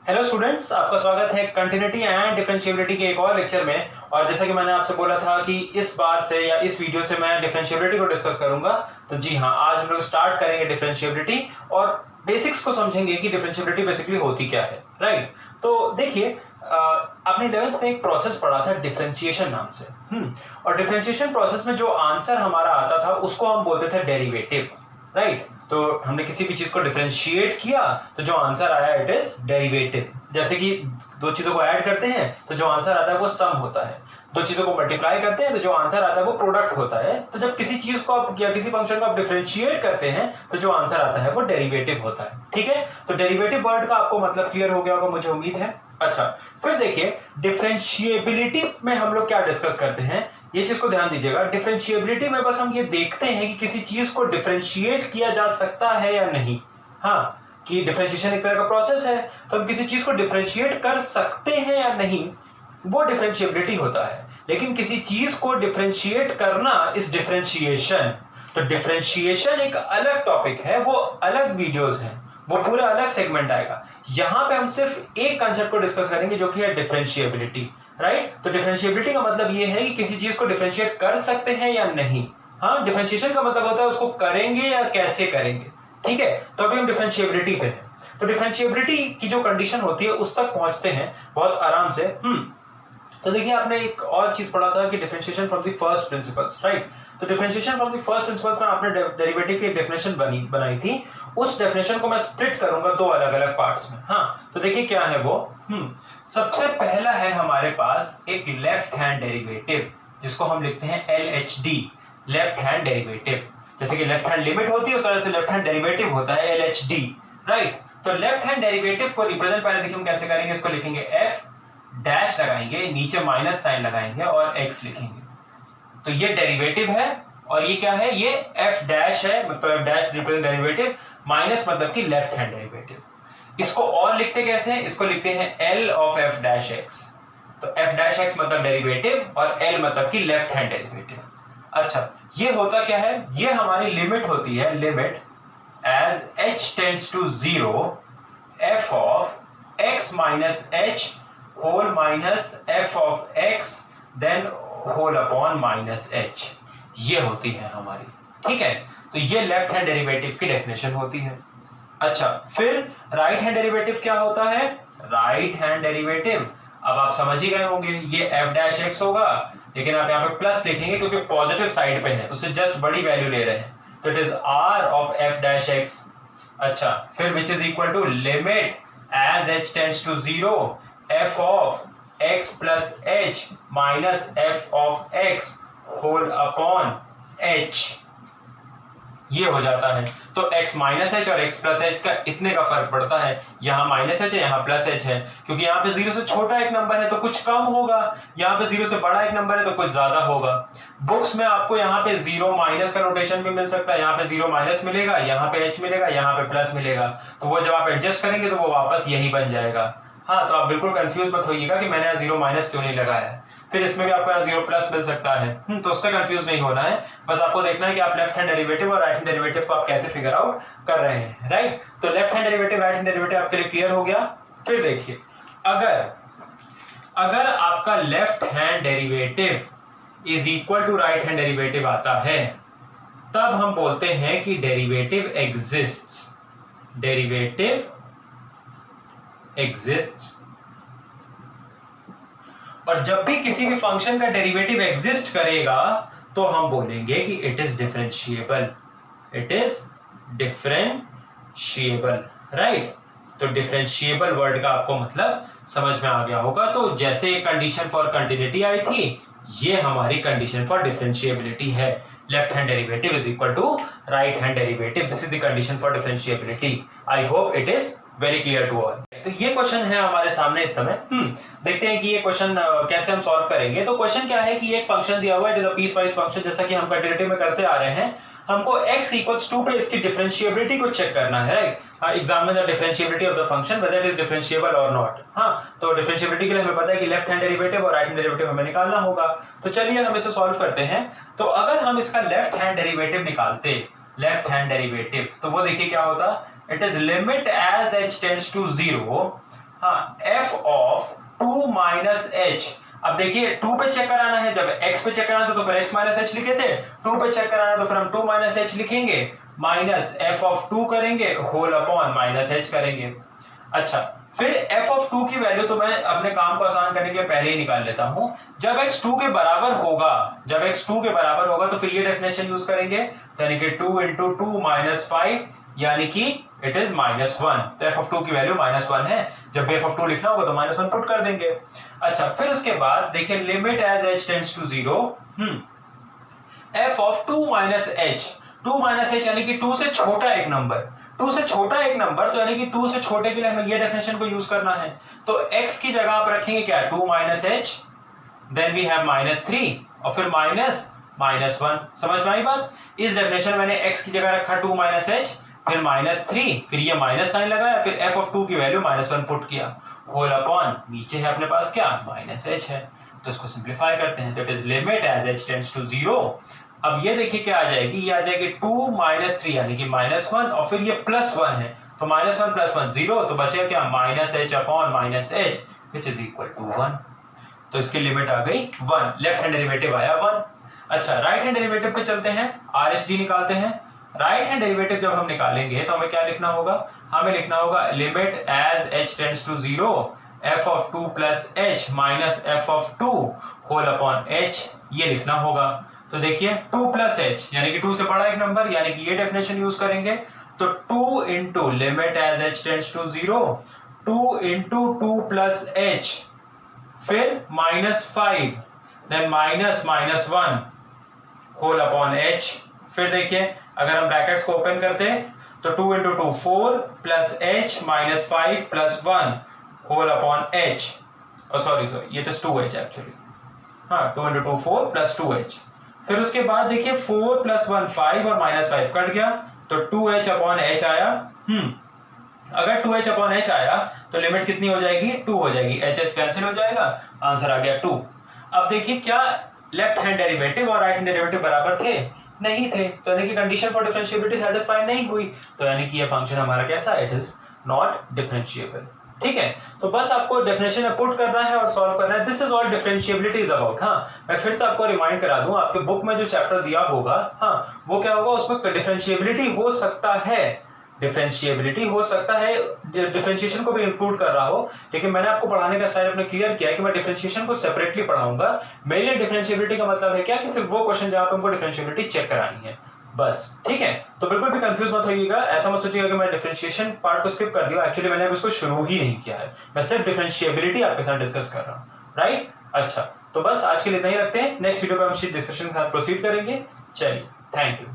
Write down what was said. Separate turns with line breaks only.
Hello students, आपका स्वागत है कंटिन्यूटी एंड डिफरेंशिएबिलिटी के एक और लेक्चर में। और जैसा कि मैंने आपसे बोला था कि इस बार से या इस वीडियो से मैं डिफरेंशिएबिलिटी को डिस्कस करूंगा, तो जी हाँ, आज हम लोग स्टार्ट करेंगे डिफरेंशिएबिलिटी और बेसिक्स को समझेंगे कि डिफरेंशिएबिलिटी बेसिकली होती क्या है। राइट, तो देखिए, आपने 11th में एक प्रोसेस पढ़ा था डिफरेंशिएशन नाम से। और डिफरेंशिएशन प्रोसेस में जो आंसर हमारा आता था उसको हम बोलते थे डेरिवेटिव। राइट, तो हमने किसी भी चीज को डिफरेंशिएट किया तो जो आंसर आया इट इज डेरिवेटिव। जैसे कि दो चीजों को ऐड करते हैं तो जो आंसर आता है वो सम होता है, दो चीजों को मल्टीप्लाई करते हैं तो जो आंसर आता है वो प्रोडक्ट होता है। तो जब किसी चीज को आप या किसी फंक्शन को आप डिफरेंशिएट करते हैं तो जो आंसर आता है वो डेरिवेटिव होता है। ठीक है, तो डेरिवेटिव वर्ड का आपको मतलब क्लियर हो गया होगा, मुझे उम्मीद है। अच्छा, फिर देखिए डिफरेंशिएबिलिटी में हम लोग क्या डिस्कस करते हैं, ये चीज को ध्यान दीजिएगा। डिफरेंशिएबिलिटी में बस हम ये देखते हैं कि किसी चीज को डिफरेंशिएट किया जा सकता है या नहीं। हाँ, कि डिफरेंशिएशन एक तरह का प्रोसेस है, तो हम किसी चीज को डिफरेंशिएट कर सकते हैं या नहीं, वो डिफरेंशिएबिलिटी होता है। लेकिन किसी चीज को डिफरेंशिएट करना इस डिफरेंशिएशन। तो डिफरेंशिएशन एक अलग टॉपिक है, वो अलग वीडियोस हैं, वो पूरा अलग सेगमेंट आएगा। यहां पे हम सिर्फ एक कंसेप्ट को डिस्कस करेंगे जो कि है डिफरेंशिएबिलिटी। राइट, तो डिफरेंशिएबिलिटी का मतलब ये है कि किसी चीज को डिफरेंशिएट कर सकते हैं या नहीं। हाँ, डिफरेंशिएशन का मतलब होता है उसको करेंगे या कैसे करेंगे। ठीक है, तो अभी हम डिफरेंशिएबिलिटी पे हैं। तो डिफरेंशिएबिलिटी की जो कंडीशन होती है उस तक पहुंचते हैं बहुत आराम से। तो देखिए, आपने एक और चीज पढ़ा था कि differentiation from the first principles. Right, तो differentiation from the first principles में आपने डेरिवेटिव की एक डेफिनेशन बनाई थी। उस डेफिनेशन को मैं स्प्लिट करूंगा दो अलग अलग पार्ट्स में। हाँ, तो देखिए क्या है वो। सबसे पहला है हमारे पास एक लेफ्ट हैंड डेरिवेटिव, जिसको हम लिखते हैं LHD, लेफ्ट हैंड डेरिवेटिव। जैसे कि लेफ्ट हैंड लिमिट होती है उस तरह से लेफ्ट हैंड डेरिवेटिव होता है LHD। राइट, तो लेफ्ट हैंड डेरिवेटिव को रिप्रेजेंट पहले देखिए हम कैसे करेंगे। इसको लिखेंगे f डैश लगाएंगे, नीचे माइनस साइन लगाएंगे और x लिखेंगे। तो ये डेरिवेटिव है और ये क्या है, ये f डैश है, मतलब f dash represent derivative, minus मतलब कि लेफ्ट हैंड डेरिवेटिव। इसको और लिखते कैसे हैं, इसको लिखते हैं L of f dash x। तो f डैश x मतलब डेरिवेटिव और L मतलब कि लेफ्ट हैंड डेरिवेटिव। अच्छा, ये होता क्या है, ये हमारी लिमिट होती है, limit as h tends to 0 f of x minus h whole minus f of x then whole upon minus h। ये होती है हमारी। ठीक है, तो ये लेफ्ट हैंड डेरिवेटिव की डेफिनेशन होती है। अच्छा, फिर राइट हैंड डेरिवेटिव क्या होता है। राइट हैंड डेरिवेटिव अब आप समझ ही गए होंगे, ये f डैश x होगा, लेकिन आप यहाँ पे प्लस लिखेंगे क्योंकि पॉजिटिव साइड पे है, उससे जस्ट बड़ी वैल्यू ले रहे हैं, तो it is r of f dash x। अच्छा, फिर which is equal to limit as h tends to 0 f of x plus h minus f of x whole upon h। ये हो जाता है। तो x माइनस h और x plus h का इतने का फर्क पड़ता है, यहाँ माइनस h है यहाँ प्लस h है, क्योंकि यहाँ पे 0 से छोटा एक नंबर है तो कुछ कम होगा, यहाँ पे 0 से बड़ा एक नंबर है तो कुछ ज्यादा होगा। बुक्स में आपको यहाँ पे 0 माइनस का नोटेशन भी मिल सकता है, यहाँ पे 0 माइनस मिलेगा, यहाँ पे h मिलेगा, यहाँ पे प्लस मिलेगा, तो वो जब आप एडजस्ट करेंगे तो वो वापस यही बन जाएगा। हाँ, तो आप बिल्कुल कंफ्यूज मत होइएगा कि मैंने यहाँ 0 माइनस क्यों नहीं लगाया है, फिर इसमें भी आपको यहाँ 0 प्लस मिल सकता है। तो उससे कंफ्यूज नहीं होना है, बस आपको देखना है कि आप लेफ्ट हैंड डेरिवेटिव और राइट हैंड डेरिवेटिव को आप कैसे फिगर आउट कर रहे हैं। राइट, तो left hand derivative right hand derivative आपके लिए क्लियर हो गया। फिर देखिए, अगर आपका left hand derivative is equal to right hand derivative आता है, तब हम बोलते हैं कि डेरिवेटिव एग्जिस्ट्स। Derivative exists. और जब भी किसी भी फंक्शन का डेरिवेटिव एग्जिस्ट करेगा तो हम बोलेंगे कि it is differentiable. It is differentiable. Right, तो डिफरेंशिएबल वर्ड का आपको मतलब समझ में आ गया होगा। तो जैसे कंडीशन फॉर कंटिन्यूटी आई थी, ये हमारी कंडीशन फॉर डिफरेंशिएबिलिटी है। Left hand derivative is equal to right hand derivative, this is the condition for differentiability. I hope it is very clear to all. तो ये क्वेश्चन है हमारे सामने इस समय। देखते हैं कि ये क्वेश्चन कैसे हम सॉल्व करेंगे। तो क्वेश्चन क्या है कि एक फंक्शन दिया हुआ है, it is a piecewise function, जैसा कि हम कंटिन्यूटी में करते आ रहे हैं। हमको x इक्वल्स 2 पे इसकी डिफरेंशिएबिलिटी को चेक करना है। Right, examine the differentiability of the function whether it is differentiable और नॉट। हाँ, तो डिफरेंशिएबिलिटी के लिए हमें पता है कि लेफ्ट हैंड डेरिवेटिव और राइट हैंड डेरिवेटिव हमें निकालना होगा। तो चलिए हम इसे सॉल्व करते हैं। तो अगर हम इसका लेफ्ट हैंड डेरिवेटिव निकालते, लेफ्ट हैंड डेरिवेटिव, तो वो देखिए क्या होता, it is limit as h tends to 0 हाँ f ऑफ 2 माइनस एच। अब देखिए 2 पे चेक कराना है, जब x पे चेक कराना था तो फिर x माइनस एच लिखे थे, 2 पे चेक कराना तो फिर हम 2 माइनस एच लिखेंगे, माइनस f ऑफ 2 करेंगे होल अपॉन माइनस एच करेंगे। अच्छा, फिर f ऑफ 2 की वैल्यू तो मैं अपने काम को आसान करने के लिए पहले ही निकाल लेता हूं। जब x 2 के बराबर होगा, जब x 2 के बराबर होगा तो फिर ये डेफिनेशन यूज करेंगे, यानी कि 2 इंटू 2 माइनस 5, यानी कि इट इज -1। तो f ऑफ 2 की वैल्यू -1 है। जब f ऑफ 2 लिखना होगा तो -1 पुट कर देंगे। अच्छा, फिर उसके बाद देखिए limit as h tends to 0, f of 2 minus H, 2 minus H यानी कि 2 से छोटा एक नंबर, 2 से छोटा एक नंबर, तो यानी कि 2 से छोटे के लिए हमें ये डेफिनेशन को यूज करना है। तो x की जगह आप रखेंगे क्या, 2 minus H, then we have -3 और फिर -1। समझ में आई बात? इस डेफिनेशन में मैंने x की जगह रखा 2 माइनस एच, फिर -3, फिर ये माइनस साइन लगाया, फिर f ऑफ 2 की वैल्यू -1 पुट किया, होल अपॉन नीचे है अपने पास क्या, -h है। तो इसको सिंप्लीफाई करते हैं, तो it is limit as h tends to 0। अब ये देखिए क्या आ जाएगी, ये आ जाएगी 2 माइनस 3 यानी कि -1 और फिर ये +1 है, तो -1 + 1 0, तो बचेगा क्या, -h upon -h which is equal to 1। तो इसकी लिमिट आ गई 1, लेफ्ट हैंड डेरिवेटिव आया 1। अच्छा, राइट हैंड डेरिवेटिव पे चलते हैं, RHD निकालते हैं। राइट हैंड डेरिवेटिव जब हम निकालेंगे तो हमें क्या लिखना होगा, हमें लिखना होगा limit as h tends to 0 f of 2 plus h minus f of 2 whole upon h, ये लिखना होगा। तो देखिए 2 प्लस h यानी कि 2 से बड़ा एक नंबर, यानी कि ये डेफिनेशन यूज करेंगे। तो 2 into limit as h tends to 0, 2 into 2 plus h, फिर -5, देन -1 होल अपॉन h। फिर देखिए अगर हम ब्रैकेट्स को ओपन करते हैं तो 2 into 2 4 plus h minus 5 plus 1 whole upon h, sorry ये तो 2h एक्चुअली, हाँ 2 इंटू 2 4 प्लस 2h। फिर उसके बाद देखिए 4 प्लस 1 5 और -5 कट गया, तो 2h अपॉन h आया। अगर 2h अपॉन h आया तो लिमिट कितनी हो जाएगी, 2 हो जाएगी, h कैंसिल हो जाएगा, आंसर आ गया 2। अब देखिए क्या लेफ्ट हैंड डेरिवेटिव और राइट हैंड डेरिवेटिव बराबर थे, नहीं थे, तो यानी कि कंडीशन फॉर डिफरेंशिएबिलिटी सेटिस्फाई नहीं हुई, तो यानी कि ये फंक्शन हमारा कैसा, इट इज नॉट डिफरेंशिएबल। ठीक है, तो बस आपको डेफिनेशन में पुट करना है और सॉल्व करना है। This is all differentiability is about. हाँ, मैं फिर से आपको रिमाइंड करा दूं, आपके बुक में जो चैप्टर दिया होगा, हाँ वो क्या होगा, उसमें डिफरेंशिएबिलिटी हो सकता है, डिफरेंशिएबिलिटी हो सकता है, डिफरेंशिएशन को भी इंक्लूड कर रहा हो, लेकिन मैंने आपको पढ़ाने का स्टाइल अपने क्लियर किया है कि मैं डिफरेंशिएशन को सेपरेटली पढ़ाऊंगा। मेरे लिए डिफरेंशिएबिलिटी का मतलब है क्या, कि सिर्फ वो क्वेश्चन जहां पे हमको डिफरेंशिएबिलिटी चेक करानी है, बस। ठीक है, तो बिल्कुल भी कंफ्यूज मत होइएगा, ऐसा मत सोचिएगा कि मैं डिफरेंशिएशन पार्ट को स्किप कर दिया, एक्चुअली मैंने इसको शुरू ही नहीं किया है, मैं सिर्फ डिफरेंशिएबिलिटी आपके साथ डिस्कस कर रहा हूँ, राइट। अच्छा, तो बस आज के लिए इतना ही रखते हैं, नेक्स्ट वीडियो पे हम डिस्कशन के साथ प्रोसीड करेंगे। चलिए, थैंक यू।